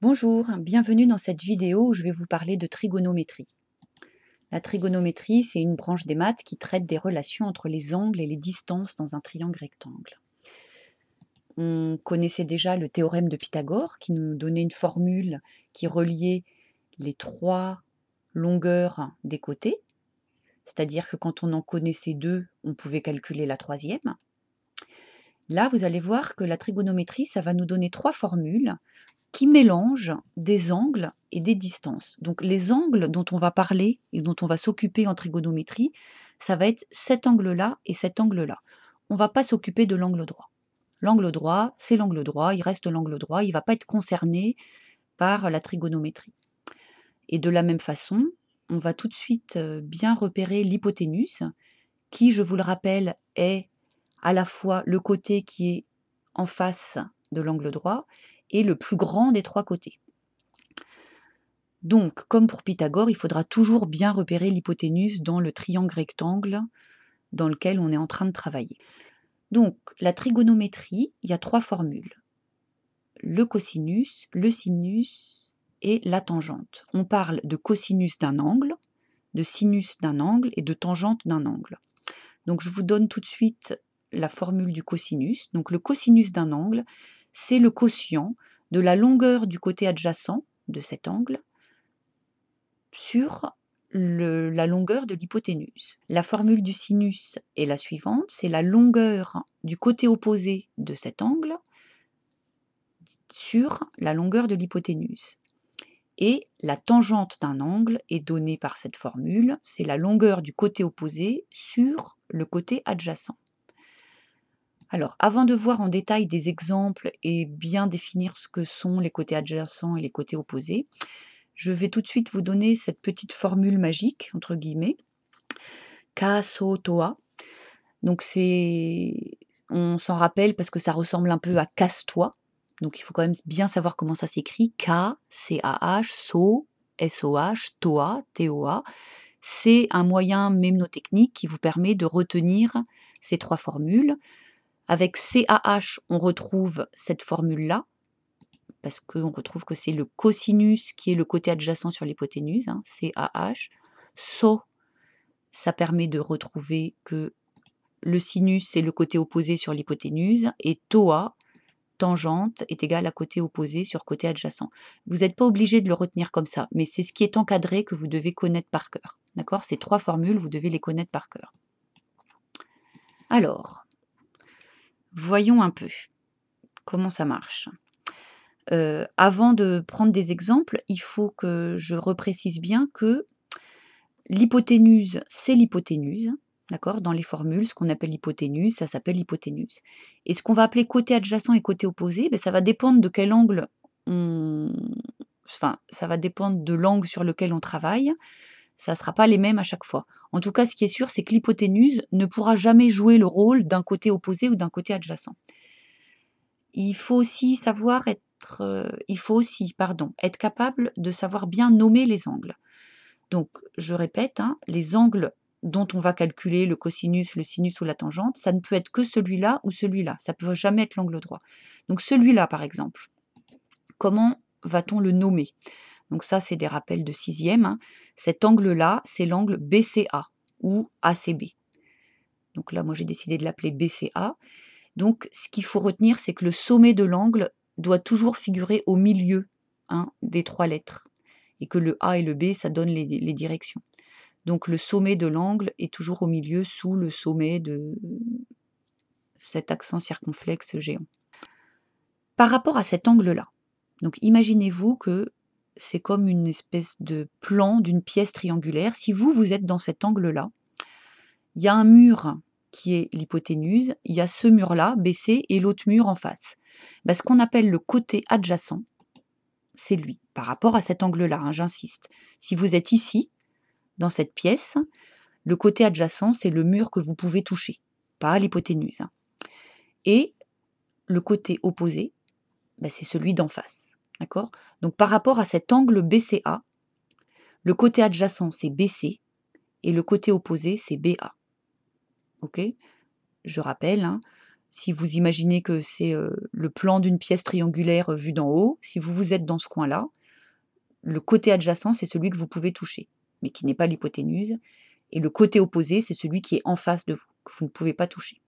Bonjour, bienvenue dans cette vidéo où je vais vous parler de trigonométrie. La trigonométrie, c'est une branche des maths qui traite des relations entre les angles et les distances dans un triangle rectangle. On connaissait déjà le théorème de Pythagore qui nous donnait une formule qui reliait les trois longueurs des côtés, c'est-à-dire que quand on en connaissait deux, on pouvait calculer la troisième. Là, vous allez voir que la trigonométrie, ça va nous donner trois formules qui mélange des angles et des distances. Donc les angles dont on va parler et dont on va s'occuper en trigonométrie, ça va être cet angle-là et cet angle-là. On ne va pas s'occuper de l'angle droit. L'angle droit, c'est l'angle droit, il reste l'angle droit, il ne va pas être concerné par la trigonométrie. Et de la même façon, on va tout de suite bien repérer l'hypoténuse, qui, je vous le rappelle, est à la fois le côté qui est en face de l'angle droit et le plus grand des trois côtés. Donc, comme pour Pythagore, il faudra toujours bien repérer l'hypoténuse dans le triangle rectangle dans lequel on est en train de travailler. Donc, la trigonométrie, il y a trois formules. Le cosinus, le sinus et la tangente. On parle de cosinus d'un angle, de sinus d'un angle et de tangente d'un angle. Donc, je vous donne tout de suite la formule du cosinus. Donc, le cosinus d'un angle, c'est le quotient de la longueur du côté adjacent de cet angle sur la longueur de l'hypoténuse. La formule du sinus est la suivante, c'est la longueur du côté opposé de cet angle sur la longueur de l'hypoténuse. Et la tangente d'un angle est donnée par cette formule, c'est la longueur du côté opposé sur le côté adjacent. Alors, avant de voir en détail des exemples et bien définir ce que sont les côtés adjacents et les côtés opposés, je vais tout de suite vous donner cette petite formule magique, entre guillemets, Ka, So, Toa. Donc on s'en rappelle parce que ça ressemble un peu à casse-toi. Donc il faut quand même bien savoir comment ça s'écrit. Ka, C-A-H, So, S-O-H, Toa, T-O-A. C'est un moyen mnémotechnique qui vous permet de retenir ces trois formules. Avec C-A-H, on retrouve cette formule-là, parce qu'on retrouve que c'est le cosinus qui est le côté adjacent sur l'hypoténuse, C-A-H. So, ça permet de retrouver que le sinus, c'est le côté opposé sur l'hypoténuse, et TOA, tangente, est égal à côté opposé sur côté adjacent. Vous n'êtes pas obligé de le retenir comme ça, mais c'est ce qui est encadré que vous devez connaître par cœur. D'accord? Ces trois formules, vous devez les connaître par cœur. Alors, voyons un peu comment ça marche. Avant de prendre des exemples, il faut que je reprécise bien que l'hypoténuse, c'est l'hypoténuse, d'accord? Dans les formules, ce qu'on appelle l'hypoténuse, ça s'appelle l'hypoténuse. Et ce qu'on va appeler côté adjacent et côté opposé, ça va dépendre de quel angle Enfin, ça va dépendre de l'angle sur lequel on travaille. Ça ne sera pas les mêmes à chaque fois. En tout cas, ce qui est sûr, c'est que l'hypoténuse ne pourra jamais jouer le rôle d'un côté opposé ou d'un côté adjacent. Il faut aussi être capable de savoir bien nommer les angles. Donc, je répète, les angles dont on va calculer le cosinus, le sinus ou la tangente, ça ne peut être que celui-là ou celui-là. Ça ne peut jamais être l'angle droit. Donc, celui-là, par exemple, comment va-t-on le nommer? Donc ça, c'est des rappels de sixième. Cet angle-là, c'est l'angle BCA ou ACB. Donc là, moi, j'ai décidé de l'appeler BCA. Donc, ce qu'il faut retenir, c'est que le sommet de l'angle doit toujours figurer au milieu des trois lettres. Et que le A et le B, ça donne les directions. Donc, le sommet de l'angle est toujours au milieu sous le sommet de cet accent circonflexe géant. Par rapport à cet angle-là, donc imaginez-vous que c'est comme une espèce de plan d'une pièce triangulaire. Si vous êtes dans cet angle-là, il y a un mur qui est l'hypoténuse, il y a ce mur-là, BC, et l'autre mur en face. Ce qu'on appelle le côté adjacent, c'est lui, par rapport à cet angle-là, j'insiste. Si vous êtes ici, dans cette pièce, le côté adjacent, c'est le mur que vous pouvez toucher, pas l'hypoténuse. Et le côté opposé, c'est celui d'en face. D'accord? Donc par rapport à cet angle BCA, le côté adjacent, c'est BC, et le côté opposé, c'est BA. Ok? Je rappelle, Si vous imaginez que c'est le plan d'une pièce triangulaire vue d'en haut, si vous êtes dans ce coin-là, le côté adjacent, c'est celui que vous pouvez toucher, mais qui n'est pas l'hypoténuse. Et le côté opposé, c'est celui qui est en face de vous, que vous ne pouvez pas toucher.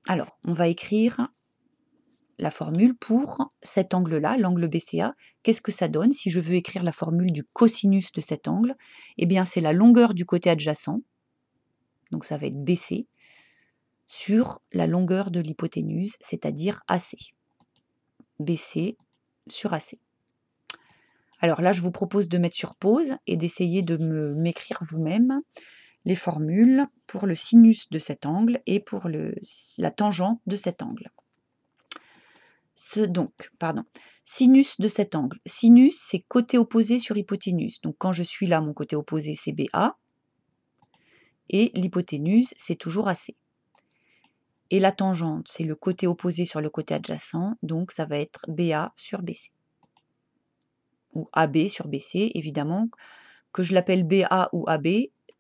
Alors, on va écrire la formule pour cet angle-là, l'angle BCA. Qu'est-ce que ça donne si je veux écrire la formule du cosinus de cet angle? Eh bien, c'est la longueur du côté adjacent, donc ça va être BC, sur la longueur de l'hypoténuse, c'est-à-dire AC. BC sur AC. Alors là, je vous propose de mettre sur pause et d'essayer de m'écrire vous-même les formules pour le sinus de cet angle et pour la tangente de cet angle. Sinus de cet angle. Sinus, c'est côté opposé sur hypoténuse. Donc quand je suis là, mon côté opposé, c'est BA. Et l'hypoténuse, c'est toujours AC. Et la tangente, c'est le côté opposé sur le côté adjacent. Donc ça va être BA sur BC. Ou AB sur BC, évidemment. Que je l'appelle BA ou AB,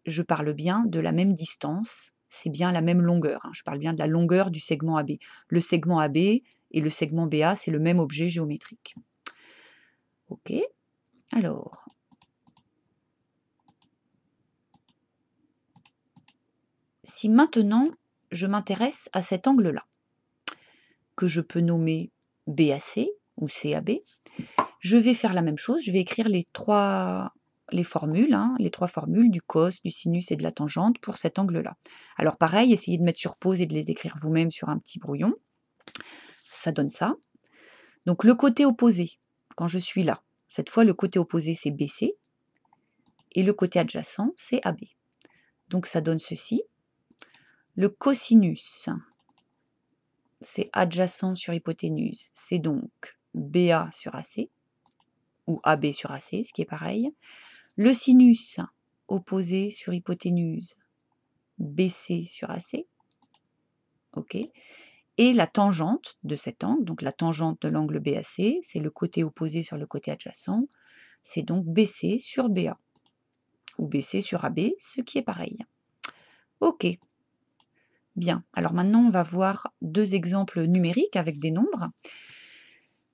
je parle bien de la même distance. C'est bien la même longueur. Je parle bien de la longueur du segment AB. Le segment AB et le segment BA, c'est le même objet géométrique. Ok, alors, si maintenant je m'intéresse à cet angle-là, que je peux nommer BAC ou CAB, je vais faire la même chose, je vais écrire les trois formules du cos, du sinus et de la tangente pour cet angle-là. Alors pareil, essayez de mettre sur pause et de les écrire vous-même sur un petit brouillon. Ça donne ça. Donc le côté opposé, quand je suis là, cette fois le côté opposé c'est BC et le côté adjacent c'est AB. Donc ça donne ceci. Le cosinus, c'est adjacent sur hypoténuse, c'est donc BA sur AC, ou AB sur AC, ce qui est pareil. Le sinus opposé sur hypoténuse, BC sur AC. Ok. Et la tangente de cet angle, donc la tangente de l'angle BAC, c'est le côté opposé sur le côté adjacent, c'est donc BC sur BA, ou BC sur AB, ce qui est pareil. Ok. Bien, alors maintenant on va voir deux exemples numériques avec des nombres.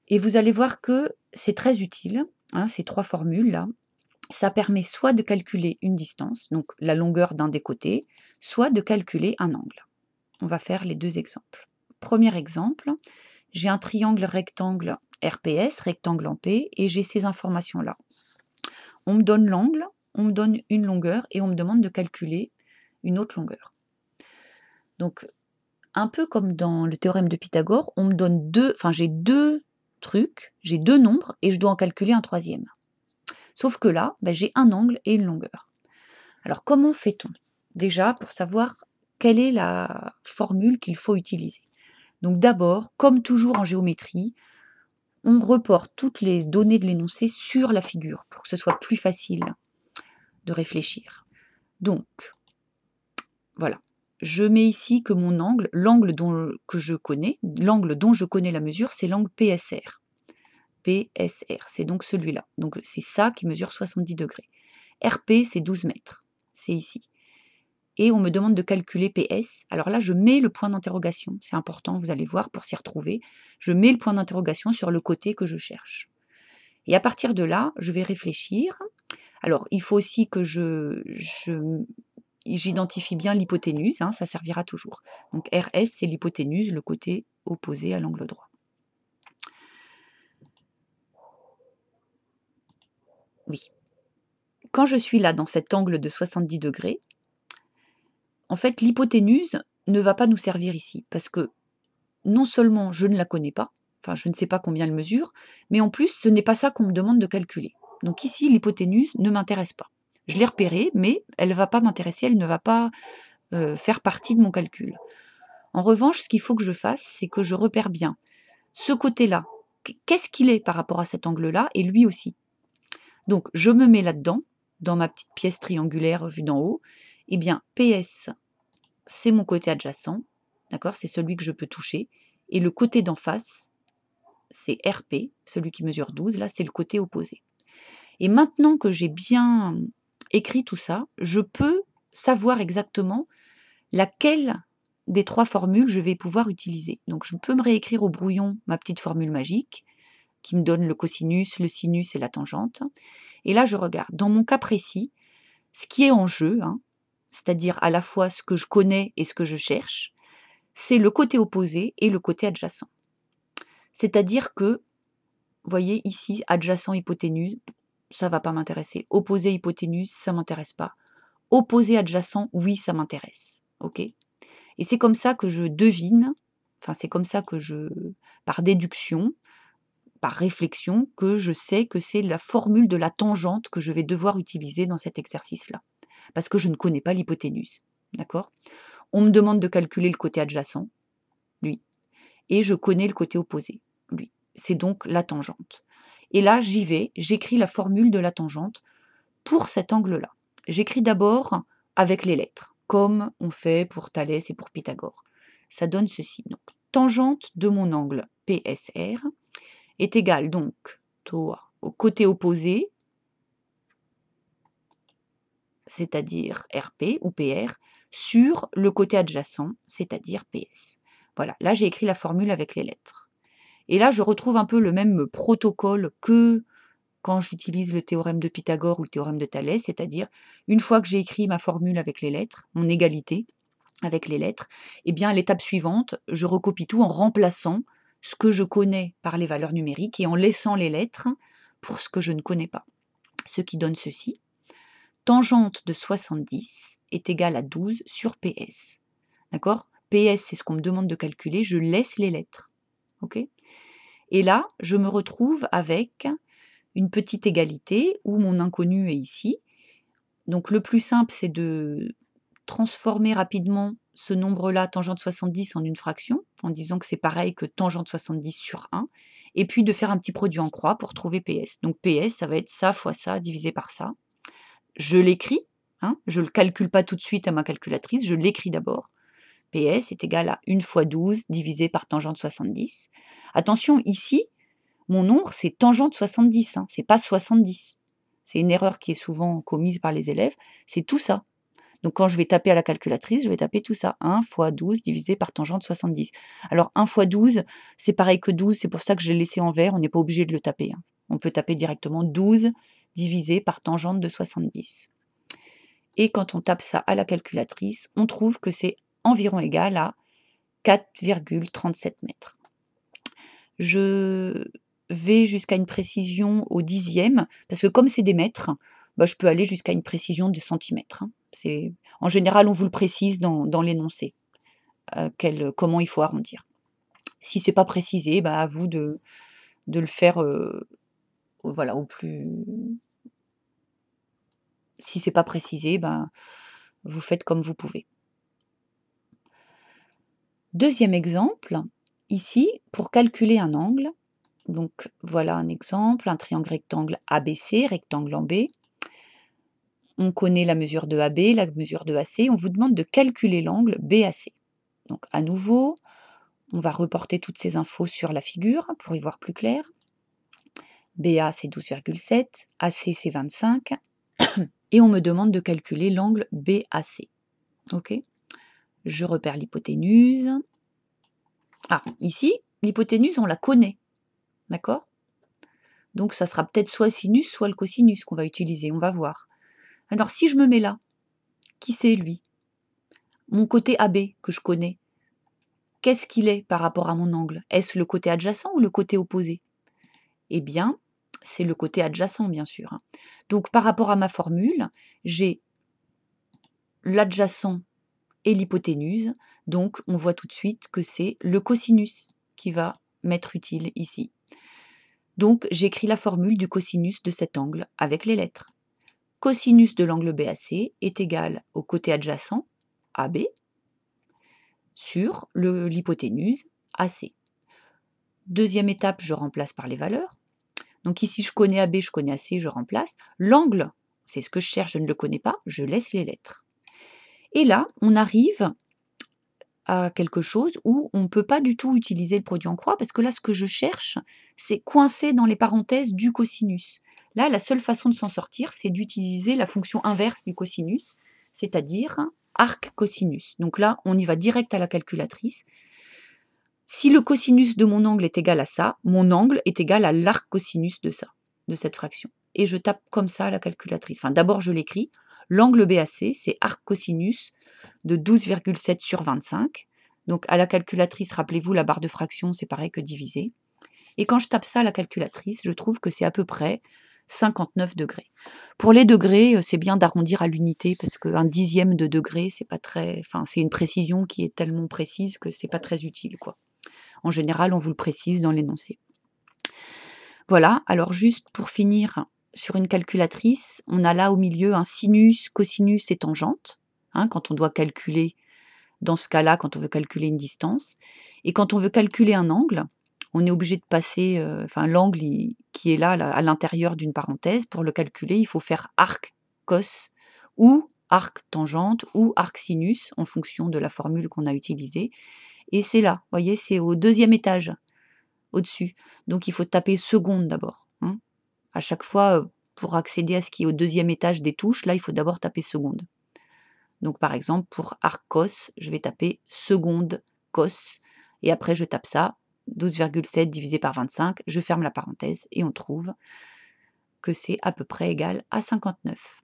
Et vous allez voir que c'est très utile, ces trois formules-là. Ça permet soit de calculer une distance, donc la longueur d'un des côtés, soit de calculer un angle. On va faire les deux exemples. Premier exemple, j'ai un triangle rectangle RPS, rectangle en P, et j'ai ces informations-là. On me donne l'angle, on me donne une longueur, et on me demande de calculer une autre longueur. Donc, un peu comme dans le théorème de Pythagore, on me donne j'ai deux trucs, j'ai deux nombres, et je dois en calculer un troisième. Sauf que là, j'ai un angle et une longueur. Alors comment fait-on? Déjà, pour savoir quelle est la formule qu'il faut utiliser. Donc d'abord, comme toujours en géométrie, on reporte toutes les données de l'énoncé sur la figure pour que ce soit plus facile de réfléchir. Donc, voilà. Je mets ici que mon angle, l'angle dont je connais la mesure, c'est l'angle PSR. PSR, c'est donc celui-là. Donc c'est ça qui mesure 70 degrés. RP, c'est 12 mètres. C'est ici. Et on me demande de calculer PS. Alors là, je mets le point d'interrogation. C'est important, vous allez voir, pour s'y retrouver. Je mets le point d'interrogation sur le côté que je cherche. Et à partir de là, je vais réfléchir. Alors, il faut aussi que j'identifie bien l'hypoténuse, ça servira toujours. Donc RS, c'est l'hypoténuse, le côté opposé à l'angle droit. Oui. Quand je suis là, dans cet angle de 70 degrés, en fait, l'hypoténuse ne va pas nous servir ici, parce que non seulement je ne la connais pas, enfin je ne sais pas combien elle mesure, mais en plus ce n'est pas ça qu'on me demande de calculer. Donc ici l'hypoténuse ne m'intéresse pas. Je l'ai repérée, mais elle ne va pas m'intéresser, elle ne va pas faire partie de mon calcul. En revanche, ce qu'il faut que je fasse, c'est que je repère bien ce côté-là. Qu'est-ce qu'il est par rapport à cet angle-là, et lui aussi. Donc je me mets là-dedans, dans ma petite pièce triangulaire vue d'en haut. Eh bien, PS, c'est mon côté adjacent, d'accord, c'est celui que je peux toucher, et le côté d'en face, c'est RP, celui qui mesure 12, là c'est le côté opposé. Et maintenant que j'ai bien écrit tout ça, je peux savoir exactement laquelle des 3 formules je vais pouvoir utiliser. Donc je peux me réécrire au brouillon ma petite formule magique qui me donne le cosinus, le sinus et la tangente. Et là, je regarde. Dans mon cas précis, ce qui est en jeu, hein, c'est-à-dire à la fois ce que je connais et ce que je cherche, c'est le côté opposé et le côté adjacent. C'est-à-dire que, vous voyez ici, adjacent hypoténuse, ça ne va pas m'intéresser. Opposé hypoténuse, ça ne m'intéresse pas. Opposé adjacent, oui, ça m'intéresse. Ok. Et c'est comme ça que je devine, enfin c'est comme ça que par déduction, par réflexion, que je sais que c'est la formule de la tangente que je vais devoir utiliser dans cet exercice-là. Parce que je ne connais pas l'hypoténuse. D'accord? On me demande de calculer le côté adjacent, lui, et je connais le côté opposé, lui. C'est donc la tangente. Et là, j'y vais, j'écris la formule de la tangente pour cet angle-là. J'écris d'abord avec les lettres, comme on fait pour Thalès et pour Pythagore. Ça donne ceci. Donc, tangente de mon angle PSR est égale donc au côté opposé, c'est-à-dire RP ou PR, sur le côté adjacent, c'est-à-dire PS. Voilà, là j'ai écrit la formule avec les lettres. Et là je retrouve un peu le même protocole que quand j'utilise le théorème de Pythagore ou le théorème de Thalès, c'est-à-dire une fois que j'ai écrit ma formule avec les lettres, mon égalité avec les lettres, eh bien à l'étape suivante, je recopie tout en remplaçant ce que je connais par les valeurs numériques et en laissant les lettres pour ce que je ne connais pas. Ce qui donne ceci. Tangente de 70 est égale à 12 sur PS. D'accord? PS, c'est ce qu'on me demande de calculer, je laisse les lettres. Ok? Et là, je me retrouve avec une petite égalité où mon inconnu est ici. Donc le plus simple, c'est de transformer rapidement ce nombre-là, tangente 70, en une fraction, en disant que c'est pareil que tangente 70 sur 1, et puis de faire un petit produit en croix pour trouver PS. Donc PS, ça va être ça fois ça divisé par ça. Je l'écris, hein, je ne le calcule pas tout de suite à ma calculatrice, je l'écris d'abord. PS est égal à 1 fois 12 divisé par tangente 70. Attention, ici, mon nombre, c'est tangente 70, hein, c'est pas 70. C'est une erreur qui est souvent commise par les élèves, c'est tout ça. Donc quand je vais taper à la calculatrice, je vais taper tout ça, 1 fois 12 divisé par tangente 70. Alors 1 fois 12, c'est pareil que 12, c'est pour ça que je l'ai laissé en vert, on n'est pas obligé de le taper. Hein. On peut taper directement 12 divisé par tangente de 70. Et quand on tape ça à la calculatrice, on trouve que c'est environ égal à 4,37 mètres. Je vais jusqu'à une précision au dixième, parce que comme c'est des mètres, bah, je peux aller jusqu'à une précision de centimètres. Hein. En général, on vous le précise dans l'énoncé, comment il faut arrondir. Si c'est pas précisé, bah, à vous de le faire voilà, au plus. Si c'est pas précisé, bah, vous faites comme vous pouvez. Deuxième exemple, ici, pour calculer un angle, donc voilà un exemple, un triangle rectangle ABC, rectangle en B. On connaît la mesure de AB, la mesure de AC, on vous demande de calculer l'angle BAC. Donc à nouveau, on va reporter toutes ces infos sur la figure pour y voir plus clair. BA c'est 12,7, AC c'est 25, et on me demande de calculer l'angle BAC. Ok. Je repère l'hypoténuse. Ah, ici, l'hypoténuse, on la connaît. D'accord? Donc ça sera peut-être soit sinus, soit le cosinus qu'on va utiliser, on va voir. Alors si je me mets là, qui c'est lui? Mon côté AB que je connais, qu'est-ce qu'il est par rapport à mon angle? Est-ce le côté adjacent ou le côté opposé? Eh bien, c'est le côté adjacent, bien sûr. Donc par rapport à ma formule, j'ai l'adjacent et l'hypoténuse, donc on voit tout de suite que c'est le cosinus qui va m'être utile ici. Donc j'écris la formule du cosinus de cet angle avec les lettres. Cosinus de l'angle BAC est égal au côté adjacent, AB, sur l'hypoténuse, AC. Deuxième étape, je remplace par les valeurs. Donc ici, je connais AB, je connais AC, je remplace. L'angle, c'est ce que je cherche, je ne le connais pas, je laisse les lettres. Et là, on arrive à quelque chose où on ne peut pas du tout utiliser le produit en croix, parce que là, ce que je cherche, c'est coincé dans les parenthèses du cosinus. Là, la seule façon de s'en sortir, c'est d'utiliser la fonction inverse du cosinus, c'est-à-dire arc cosinus. Donc là, on y va direct à la calculatrice. Si le cosinus de mon angle est égal à ça, mon angle est égal à l'arc cosinus de ça, de cette fraction. Et je tape comme ça à la calculatrice. Enfin, d'abord, je l'écris. L'angle BAC, c'est arc cosinus de 12,7 sur 25. Donc, à la calculatrice, rappelez-vous, la barre de fraction, c'est pareil que diviser. Et quand je tape ça à la calculatrice, je trouve que c'est à peu près 59 degrés. Pour les degrés, c'est bien d'arrondir à l'unité parce qu'un dixième de degré, c'est pas très, enfin, c'est une précision qui est tellement précise que c'est pas très utile, quoi. En général, on vous le précise dans l'énoncé. Voilà, alors juste pour finir, sur une calculatrice, on a là au milieu un sinus, cosinus et tangente, quand on doit calculer, dans ce cas-là, quand on veut calculer une distance. Et quand on veut calculer un angle, on est obligé de passer, l'angle qui est là, à l'intérieur d'une parenthèse. Pour le calculer, il faut faire arc cos ou arc tangente ou arc sinus en fonction de la formule qu'on a utilisée. Et c'est là, vous voyez, c'est au deuxième étage, au-dessus. Donc il faut taper seconde d'abord. À chaque fois, pour accéder à ce qui est au deuxième étage des touches, là, il faut d'abord taper seconde. Donc par exemple, pour arc cos, je vais taper seconde cos, et après je tape ça, 12,7 divisé par 25, je ferme la parenthèse, et on trouve que c'est à peu près égal à 59.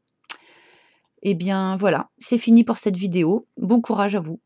Eh bien voilà, c'est fini pour cette vidéo. Bon courage à vous.